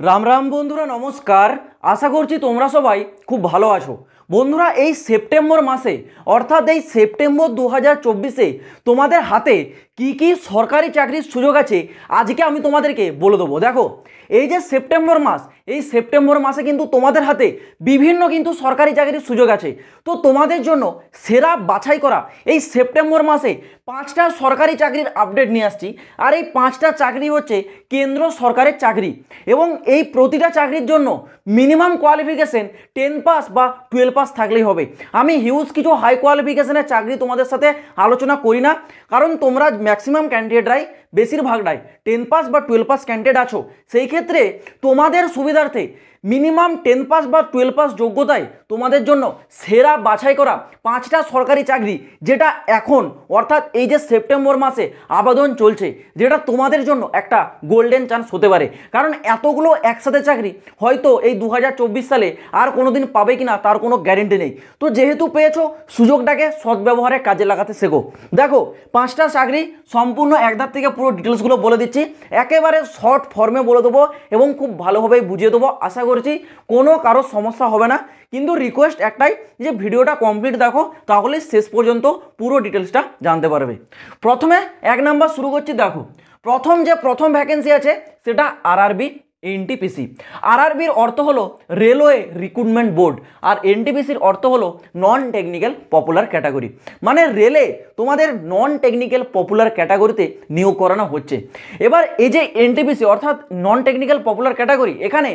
রাম রাম বন্ধুরা, নমস্কার। আশা করছি তোমরা সবাই খুব ভালো আছো। বন্ধুরা, এই সেপ্টেম্বর মাসে অর্থাৎ এই সেপ্টেম্বর 2024-এ তোমাদের হাতে কি কি সরকারি চাকরির সুযোগ আছে আজকে আমি তোমাদেরকে বলে দেবো। দেখো, এই যে সেপ্টেম্বর মাস, এই সেপ্টেম্বর মাসে কিন্তু তোমাদের হাতে বিভিন্ন কিন্তু সরকারি চাকরির সুযোগ আছে। তো তোমাদের জন্য সেরা বাছাই করা এই সেপ্টেম্বর মাসে 5টা সরকারি চাকরির আপডেট নিয়ে আসছি। আর এই 5টা চাকরি হচ্ছে কেন্দ্র সরকারের চাকরি এবং এই প্রতিটা চাকরির জন্য মিনিমাম কোয়ালিফিকেশন 10 পাস বা 12 পাস থাকলেই হবে। আমি হিউজ কিছু হাই কোয়ালিফিকেশনের চাকরি তোমাদের সাথে আলোচনা করি না, কারণ তোমরা ম্যাক্সিমাম ক্যান্ডিডেটরাই বেশিরভাগটাই 10 পাস বা 12 পাস ক্যান্ডিডেট আছো। সেই ক্ষেত্রে তোমাদের সুবিধার্থে মিনিমাম 10 পাস বা 12 পাস যোগ্যতায় তোমাদের জন্য সেরা বাছাই করা 5টা সরকারি চাকরি, যেটা এখন অর্থাৎ এই যে সেপ্টেম্বর মাসে আবেদন চলছে, যেটা তোমাদের জন্য একটা গোল্ডেন চান্স হতে পারে। কারণ এতগুলো একসাথে চাকরি হয়তো এই 2024 সালে আর কোনোদিন পাবে কিনা তার কোনো গ্যারেন্টি নেই। তো যেহেতু পেয়েছো, সুযোগটাকে সদ্ব্যবহারে কাজে লাগাতে শেখো। দেখো, 5টা চাকরি সম্পূর্ণ একধার থেকে পুরো ডিটেলসগুলো বলে দিচ্ছি, একেবারে শর্ট ফর্মে বলে দেবো এবং খুব ভালোভাবে বুঝিয়ে দেবো। আশা করছি কোনো কারো সমস্যা হবে না, কিন্তু রিকোয়েস্ট একটাই যে ভিডিওটা কমপ্লিট দেখো, তাহলে শেষ পর্যন্ত পুরো ডিটেলসটা জানতে পারবে। প্রথমে 1 নাম্বার শুরু করছি। দেখো, প্রথম ভ্যাকেন্সি আছে সেটা আরআরবি এনটিপিসি। আরআরবির অর্থ হলো রেলওয়ে রিক্রুটমেন্ট বোর্ড, আর এনটিপিসির অর্থ হলো নন টেকনিক্যাল পপুলার ক্যাটাগরি। মানে রেলে তোমাদের নন টেকনিক্যাল পপুলার ক্যাটাগরিতে নিয়োগ করানো হচ্ছে। এবার এই যে এনটিপিসি অর্থাৎ নন টেকনিক্যাল পপুলার ক্যাটাগরি, এখানে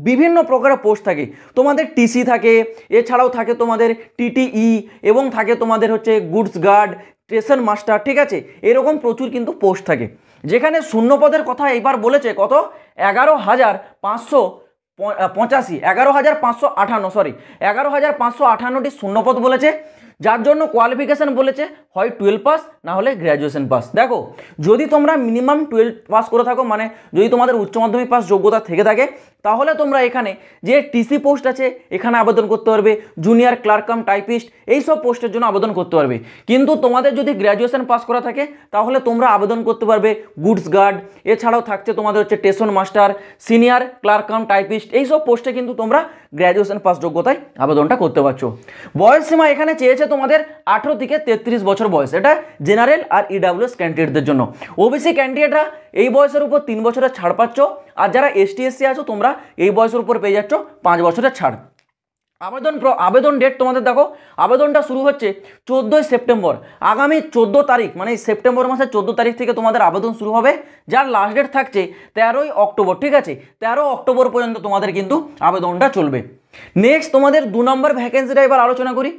বিভিন্ন প্রকারের পোস্ট থাকে। তোমাদের টিসি থাকে, এছাড়াও থাকে তোমাদের টিটিই, এবং থাকে তোমাদের হচ্ছে গুডস গার্ড, স্টেশন মাস্টার, ঠিক আছে। এরকম প্রচুর কিন্তু পোস্ট থাকে, যেখানে শূন্যপদের কথা এবার বলেছে কত, 11,558টি শূন্যপদ বলেছে, যার জন্য কোয়ালিফিকেশন বলেছে হয় 12 পাস না হলে গ্র্যাজুয়েশন পাস। দেখো, যদি তোমরা মিনিমাম 12 পাস করে থাকো, মানে যদি তোমাদের উচ্চ মাধ্যমিক পাস যোগ্যতা থেকে থাকে, তাহলে তোমরা এখানে যে টিসি পোস্ট আছে এখানে আবেদন করতে পারবে, জুনিয়র ক্লার্ক কাম টাইপিস্ট এইসব পোস্টের জন্য আবেদন করতে পারবে। কিন্তু তোমাদের যদি গ্র্যাজুয়েশন পাস করা থাকে তাহলে তোমরা আবেদন করতে পারবে গুডস গার্ড, এছাড়াও থাকছে তোমাদের হচ্ছে station master, senior clerk cum typist, এইসব পোস্টে কিন্তু তোমরা গ্র্যাজুয়েশন পাস যোগ্যতায় আবেদনটা করতে পারছো। বয়স সীমা এখানে চেয়েছে তোমাদের 18 থেকে 33 বছর বয়স, এটা জেনারেল আর ইডাব্লিউএস ক্যান্ডিডেটদের জন্য। ওবিসি ক্যান্ডিডেটরা এই বয়সের উপর 3 বছরের ছাড় পাচ্ছ, আর যারা এসটি এসসি আছো তোমরা এই বয়সের উপর পেয়ে যাচ্ছ 5 বছরের ছাড়। আবেদন ডেট তোমাদের দেখো, আবেদনটা শুরু হচ্ছে 14ই সেপ্টেম্বর। আগামী 14 তারিখ, মানে সেপ্টেম্বর মাসের 14 তারিখ থেকে তোমাদের আবেদন শুরু হবে, যার লাস্ট ডেট থাকছে 13ই অক্টোবর, ঠিক আছে। 13 অক্টোবর পর্যন্ত তোমাদের কিন্তু আবেদনটা চলবে। নেক্সট তোমাদের 2 নম্বর ভ্যাকেন্সিটা এবার আলোচনা করি।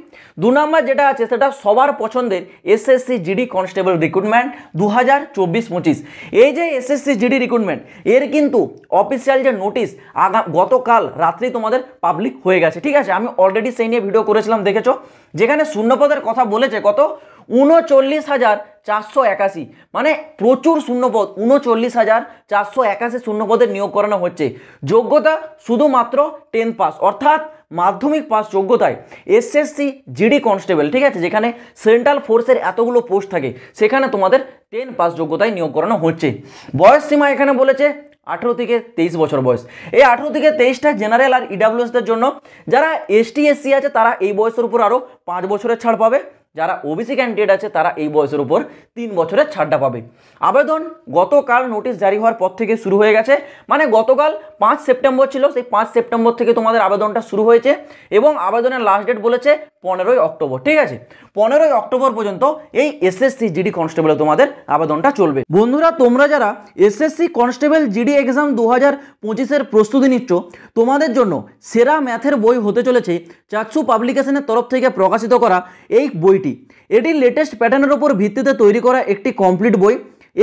2 নম্বর যেটা আছে সেটা সবার পছন্দের এসএসসি জিডি কনস্টেবল রিক্রুটমেন্ট 2024-25। এই যে এসএসসি জিডি রিক্রুটমেন্ট, এর কিন্তু অফিসিয়াল যে নোটিশ গতকাল রাত্রি তোমাদের পাবলিক হয়ে গেছে, ঠিক আছে। আমি অলরেডি সেই নিয়ে ভিডিও করেছিলাম, দেখেছো, যেখানে শূন্যপদের কথা বলেছে কত, 39,481। মানে প্রচুর শূন্যপদ, 39,481 শূন্যপদের নিয়োগ করানো হচ্ছে। যোগ্যতা শুধুমাত্র 10 পাস অর্থাৎ মাধ্যমিক পাস যোগ্যতায় এসএসসি জিডি কনস্টেবল, ঠিক আছে, যেখানে সেন্ট্রাল ফোর্সের এতগুলো পোস্ট থাকে, সেখানে তোমাদের 10 পাস যোগ্যতায় নিয়োগ করানো হচ্ছে। বয়স সীমা এখানে বলেছে 18 থেকে 23 বছর বয়স। এই 18 থেকে 23টা জেনারেল আর ইডাব্লিউএসদের জন্য। যারা এসটি এসসি আছে তারা এই বয়সের উপর আরও 5 বছরের ছাড় পাবে। যারা ওবিসি ক্যান্ডিডেট আছে তারা এই বয়সের উপর 3 বছরের ছাড়টা পাবে। আবেদন গতকাল নোটিশ জারি হওয়ার পর থেকে শুরু হয়ে গেছে, মানে গতকাল 5 সেপ্টেম্বর ছিল, সেই 5 সেপ্টেম্বর থেকে তোমাদের আবেদনটা শুরু হয়েছে এবং আবেদনের লাস্ট ডেট বলেছে 15ই অক্টোবর, ঠিক আছে। 15ই অক্টোবর পর্যন্ত এই এসএসসি জিডি কনস্টেবলে তোমাদের আবেদনটা চলবে। বন্ধুরা, তোমরা যারা এসএসসি কনস্টেবল জিডি এক্সাম 2025-এর প্রস্তুতি নিচ্ছ, তোমাদের জন্য সেরা ম্যাথের বই হতে চলেছে চাকসু পাবলিকেশনের তরফ থেকে প্রকাশিত করা এই বইটি। এটি লেটেস্ট প্যাটার্নের উপর ভিত্তিতে তৈরি করা একটি কমপ্লিট বই।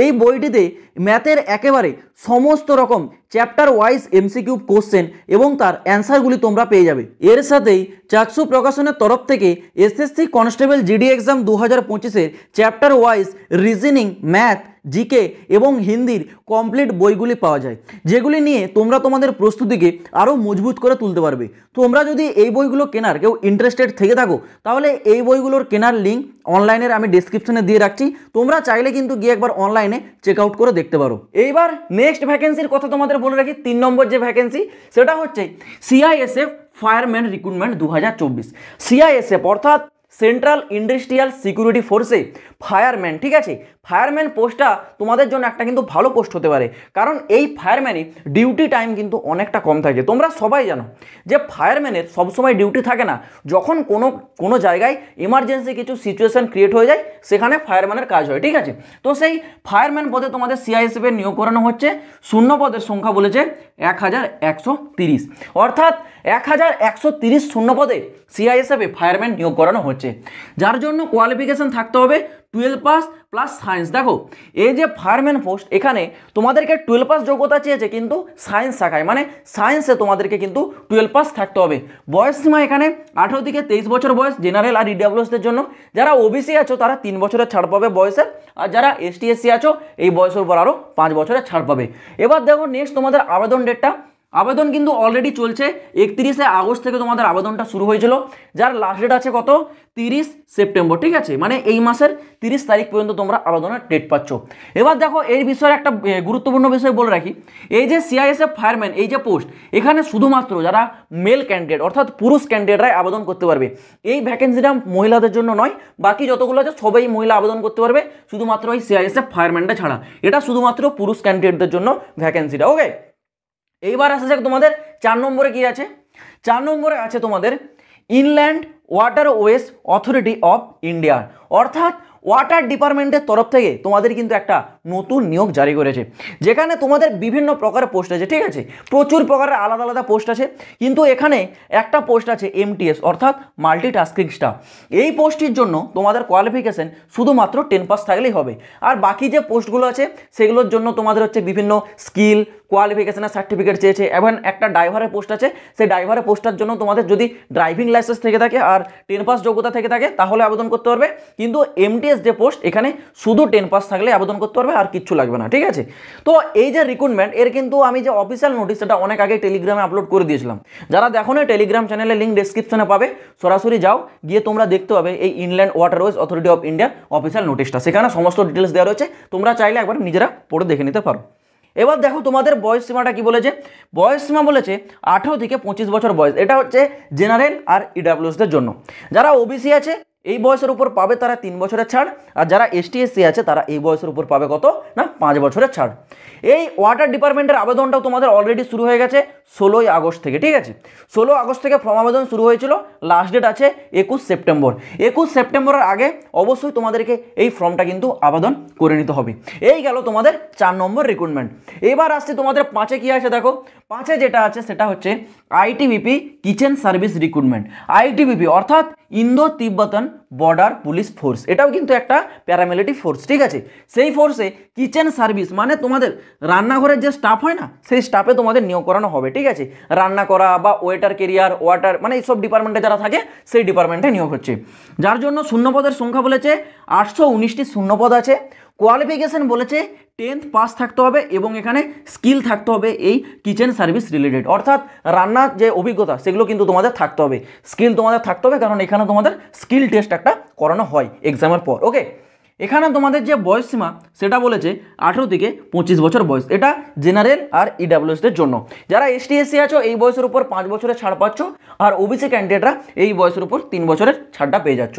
এই বইটিতে ম্যাথের একেবারে সমস্ত রকম চ্যাপ্টার ওয়াইজ এমসিকিউ কোশ্চেন এবং তার অ্যান্সারগুলি তোমরা পেয়ে যাবে। এর সাথেই চাকসু প্রকাশনের তরফ থেকে এসএসসি কনস্টেবল জিডি এক্সাম 2025-এর chapter wise reasoning, math, GK এবং হিন্দির কমপ্লিট বইগুলি পাওয়া যায়, যেগুলি নিয়ে তোমরা তোমাদের প্রস্তুতিকে আরও মজবুত করে তুলতে পারবে। তোমরা যদি এই বইগুলো কেনার কেউ ইন্টারেস্টেড থেকে থাকো, তাহলে এই বইগুলোর কেনার লিঙ্ক অনলাইনের আমি ডেসক্রিপশনে দিয়ে রাখছি, তোমরা চাইলে কিন্তু গিয়ে একবার অনলাইনে চেক আউট করে দেখতে পারো। এইবার নেক্সট ভ্যাকেন্সির কথা তোমাদের বলে রাখি 3 নম্বর যে ভ্যাকেন্সি সেটা হচ্ছে সিআইএসএফ ফায়ারম্যান রিক্রুটমেন্ট 2024। সিআইএসএফ অর্থাৎ সেন্ট্রাল ইন্ডাস্ট্রিয়াল সিকিউরিটি ফোর্সে ফায়ারম্যান, ঠিক আছে, ফায়ারম্যান পোস্টটা তোমাদের জন্য একটা কিন্তু ভালো পোস্ট হতে পারে, কারণ এই ফায়ারম্যানে ডিউটি টাইম কিন্তু অনেকটা কম থাকে। তোমরা সবাই জানো যে ফায়ারম্যানের সবসময় ডিউটি থাকে না, যখন কোনো জায়গায় ইমার্জেন্সি কিছু সিচুয়েশন ক্রিয়েট হয়ে যায় সেখানে ফায়ারম্যানের কাজ হয়, ঠিক আছে। তো সেই ফায়ারম্যান পদে তোমাদের সিআইএসএফ এর নিয়োগ করানো হচ্ছে। শূন্য পদের সংখ্যা বলেছে 1130, অর্থাৎ 1130 শূন্য পদে সিআইএসএফ এ ফায়ারম্যান নিয়োগ করানো হচ্ছে, যার জন্য কোয়ালিফিকেশন থাকতে হবে 12 পাস প্লাস সায়েন্স। দেখো এই যে ফায়ারম্যান পোস্ট, এখানে তোমাদেরকে 12 পাস যোগ্যতা চেয়েছে, কিন্তু সায়েন্স শাখায়, মানে সায়েন্সে তোমাদেরকে কিন্তু 12 পাস থাকতে হবে। বয়স সীমা এখানে 18 থেকে 23 বছর বয়স জেনারেল আর ইডাব্লিউএসদের জন্য। যারা ওবিসি আছো তারা 3 বছরের ছাড় পাবে বয়সের, আর যারা এসটি এসসি আছো এই বয়সের উপর আরও 5 বছরের ছাড় পাবে। এবার দেখো নেক্সট তোমাদের আবেদন ডেটটা। আবেদন কিন্তু অলরেডি চলছে, 31শে আগস্ট থেকে তোমাদের আবেদনটা শুরু হয়েছিল, যার লাস্ট ডেট আছে কত, 30 সেপ্টেম্বর, ঠিক আছে, মানে এই মাসের 30 তারিখ পর্যন্ত তোমরা আবেদনের ডেট পাচ্ছ। এবার দেখো এই বিষয়ে একটা গুরুত্বপূর্ণ বিষয় বলে রাখি, এই যে সিআইএসএফ ফায়ারম্যান এই যে পোস্ট, এখানে শুধুমাত্র যারা মেল ক্যান্ডিডেট অর্থাৎ পুরুষ ক্যান্ডিডেটরাই আবেদন করতে পারবে। এই ভ্যাকেন্সিটা মহিলাদের জন্য নয়, বাকি যতগুলো আছে সবাই মহিলা আবেদন করতে পারবে, শুধুমাত্র এই সিআইএসএফ ফায়ারম্যানটা ছাড়া। এটা শুধুমাত্র পুরুষ ক্যান্ডিডেটদের জন্য ভ্যাকেন্সিটা, ওকে। এইবার আসা যাক তোমাদের 4 নম্বরে কি আছে। 4 নম্বরে আছে তোমাদের inland waterways authority of India, অর্থাৎ ওয়াটার ডিপার্টমেন্টের তরফ থেকে তোমাদের কিন্তু একটা নতুন নিয়োগ জারি করেছে, যেখানে তোমাদের বিভিন্ন প্রকারের পোস্ট আছে, ঠিক আছে, প্রচুর প্রকারের আলাদা আলাদা পোস্ট আছে, কিন্তু এখানে একটা পোস্ট আছে এমটিএস অর্থাৎ মাল্টিটাস্কিং স্টাফ। এই পোস্টটির জন্য তোমাদের কোয়ালিফিকেশন শুধুমাত্র 10 পাস থাকলেই হবে, আর বাকি যে পোস্টগুলো আছে সেগুলোর জন্য তোমাদের হচ্ছে বিভিন্ন স্কিল কোয়ালিফিকেশনের সার্টিফিকেট চেয়েছে। এবং একটা ড্রাইভারের পোস্ট আছে, সেই ড্রাইভারের পোস্টটার জন্য তোমাদের যদি ড্রাইভিং লাইসেন্স থেকে থাকে আর 10 পাস যোগ্যতা থেকে থাকে তাহলে আবেদন করতে পারবে, কিন্তু এমটিএস যে পোস্ট এখানে শুধু 10 পাস থাকলে আবেদন করতে পারবে, আর কিচ্ছু লাগবে না, ঠিক আছে। তো এই যে রিক্রুটমেন্ট এর কিন্তু আমি যে অফিসিয়াল নোটিশ সেটা অনেক আগে টেলিগ্রামে আপলোড করে দিয়েছিলাম। যারা দেখো না টেলিগ্রাম চ্যানেলের লিঙ্ক ডেসক্রিপশনে পাবে, সরাসরি যাও, গিয়ে তোমরা দেখতে পাবে এই inland waterways authority of India official নোটিশটা, সেখানে সমস্ত ডিটেলস দেওয়া রয়েছে, তোমরা চাইলে একবার নিজেরা পড়ে দেখে নিতে পারো। এবার দেখো তোমাদের বয়স সীমাটা কি বলেছে। বয়স সীমা বলেছে 18 থেকে 25 বছর বয়স, এটা হচ্ছে জেনারেল আর ইডাব্লিউএসদের জন্য। যারা ওবিসি আছে এই বয়সের উপর পাবে তারা 3 বছরের ছাড়, আর যারা এসটি এসসি আছে তারা এই বয়সের উপর পাবে কত না 5 বছরের ছাড়। এই ওয়াটার ডিপার্টমেন্টের আবেদনটাও তোমাদের অলরেডি শুরু হয়ে গেছে 16 আগস্ট থেকে, ঠিক আছে, 16 আগস্ট থেকে ফর্ম আবেদন শুরু হয়েছিল, লাস্ট ডেট আছে 21 সেপ্টেম্বর। 21 সেপ্টেম্বরের আগে অবশ্যই তোমাদেরকে এই ফর্মটা কিন্তু আবেদন করে নিতে হবে। এই গেল তোমাদের 4 নম্বর রিক্রুটমেন্ট। এবার আসছে তোমাদের 5-এ কি আছে দেখো। 5-এ যেটা আছে সেটা হচ্ছে ITBP kitchen service recruitment. ITBP অর্থাৎ ইন্দো তিব্বতন বর্ডার পুলিশ ফোর্স, এটাও কিন্তু একটা প্যারামিলিটারি ফোর্স, ঠিক আছে। সেই ফোর্সে কিচেন সার্ভিস মানে তোমাদের রান্নাঘরের যে স্টাফ হয় না, সেই স্টাফে তোমাদের নিয়োগ করানো হবে, ঠিক আছে। রান্না করা বা ওয়েটার কেরিয়ার ওয়াটার মানে এইসব ডিপার্টমেন্টে যারা থাকে সেই ডিপার্টমেন্টে নিয়োগ হচ্ছে, যার জন্য শূন্যপদের সংখ্যা বলেছে 819টি শূন্যপদ আছে। কোয়ালিফিকেশন বলেছে 10th পাস থাকতে হবে, এবং এখানে স্কিল থাকতে হবে এই কিচেন সার্ভিস রিলেটেড, অর্থাৎ রান্নার যে অভিজ্ঞতা সেগুলো কিন্তু তোমাদের থাকতে হবে, স্কিল তোমাদের থাকতে হবে, কারণ এখানে তোমাদের স্কিল টেস্ট একটা করানো হয় এক্সামের পর, ওকে। এখানে তোমাদের যে বয়স সীমা সেটা বলেছে 18 থেকে 25 বছর বয়স, এটা জেনারেল আর ইডাব্লিউএসদের জন্য। যারা এসটি এসসি আছো এই বয়সের উপর 5 বছরের ছাড় পাচ্ছ, আর ওবিসি ক্যান্ডিডেটরা এই বয়সের উপর 3 বছরের ছাড়টা পেয়ে যাচ্ছ।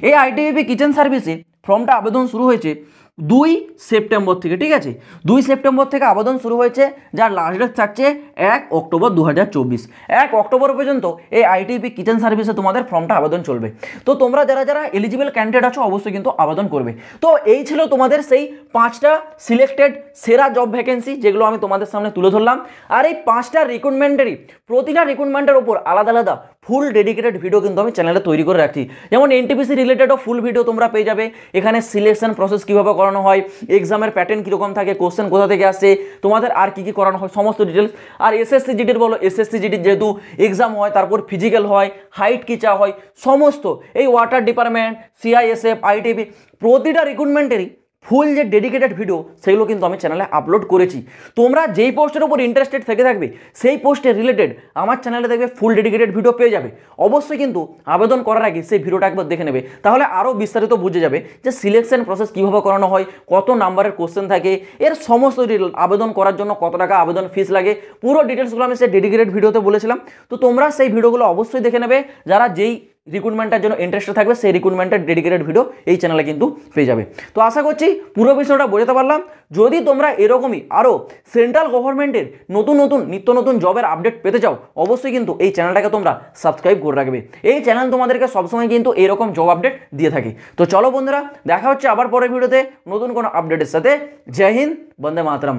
এই আইটিবিপি কিচেন সার্ভিসে ফর্মটা আবেদন শুরু হয়েছে 2 সেপ্টেম্বর থেকে, ঠিক আছে, 2 সেপ্টেম্বর থেকে আবেদন শুরু হয়েছে, যার লাস্ট ডেট থাকছে 1 অক্টোবর 2024। 1 অক্টোবর পর্যন্ত এই আইটিপি কিচেন সার্ভিসে তোমাদের ফর্মটা আবেদন চলবে। তো তোমরা যারা যারা এলিজিবল ক্যান্ডিডেট আছো অবশ্যই কিন্তু আবেদন করবে। তো এই ছিল তোমাদের সেই 5টা সিলেক্টেড সেরা জব ভ্যাকেন্সি যেগুলো আমি তোমাদের সামনে তুলে ধরলাম। আর এই 5টা রিক্রুটমেন্টেরই প্রতিটা রিক্রুটমেন্টের উপর আলাদা আলাদা ফুল ডেডিকেটেড ভিডিও কিন্তু আমি চ্যানেলে তৈরি করে রাখছি। যেমন এনটিপিসি রিলেটেডও ফুল ভিডিও তোমরা পেয়ে যাবে, এখানে সিলেকশন প্রসেস কীভাবে করানো হয়, এক্সামের প্যাটার্ন কীরকম থাকে, কোশ্চেন কোথা থেকে আসছে, তোমাদের আর কী কী করানো হয় সমস্ত ডিটেলস। আর এসএসসি জিডির বলো, এসএসসি জিডির যেহেতু এক্সাম হয়, তারপর ফিজিক্যাল হয়, হাইট কী চা হয়, সমস্ত এই ওয়াটার ডিপার্টমেন্ট সিআইএসএফ আইটিপি প্রতিটা রিক্রুটমেন্টেরই ফুল যে ডেডিকেটেড ভিডিও সেগুলো কিন্তু আমি চ্যানেলে আপলোড করেছি। তোমরা যেই পোস্টের উপর ইন্টারেস্টেড থেকে থাকবে সেই পোস্টের রিলেটেড আমার চ্যানেলে দেখবে ফুল ডেডিকেটেড ভিডিও পেয়ে যাবে। অবশ্যই কিন্তু আবেদন করার আগে সেই ভিডিওটা একবার দেখে নেবে, তাহলে আরও বিস্তারিত বুঝে যাবে যে সিলেকশন প্রসেস কীভাবে করানো হয়, কত নাম্বারের কোশ্চেন থাকে, এর সমস্ত ডিটেল, আবেদন করার জন্য কত টাকা আবেদন ফিস লাগে, পুরো ডিটেলসগুলো আমি সেই ডেডিকেটেড ভিডিওতে বলেছিলাম। তো তোমরা সেই ভিডিওগুলো অবশ্যই দেখে নেবে। যারা যেই রিক্রুটমেন্টের জন্য ইন্টারেস্টেড থাকবে সেই রিক্রুটমেন্টের ডেডিকেটেড ভিডিও এই চ্যানেলে কিন্তু পেয়ে যাবে। তো আশা করছি পুরো বিষয়টা বোঝাতে পারলাম। যদি তোমরা এরকমই আরও সেন্ট্রাল গভর্নমেন্টের নতুন নতুন নিত্য নতুন জবের আপডেট পেতে চাও, অবশ্যই কিন্তু এই চ্যানেলটাকে তোমরা সাবস্ক্রাইব করে রাখবে। এই চ্যানেল তোমাদেরকে সবসময় কিন্তু এরকম জব আপডেট দিয়ে থাকে। তো চলো বন্ধুরা, দেখা হচ্ছে আবার পরের ভিডিওতে নতুন কোনো আপডেটের সাথে। জয় হিন্দ, বন্দে মাতরম।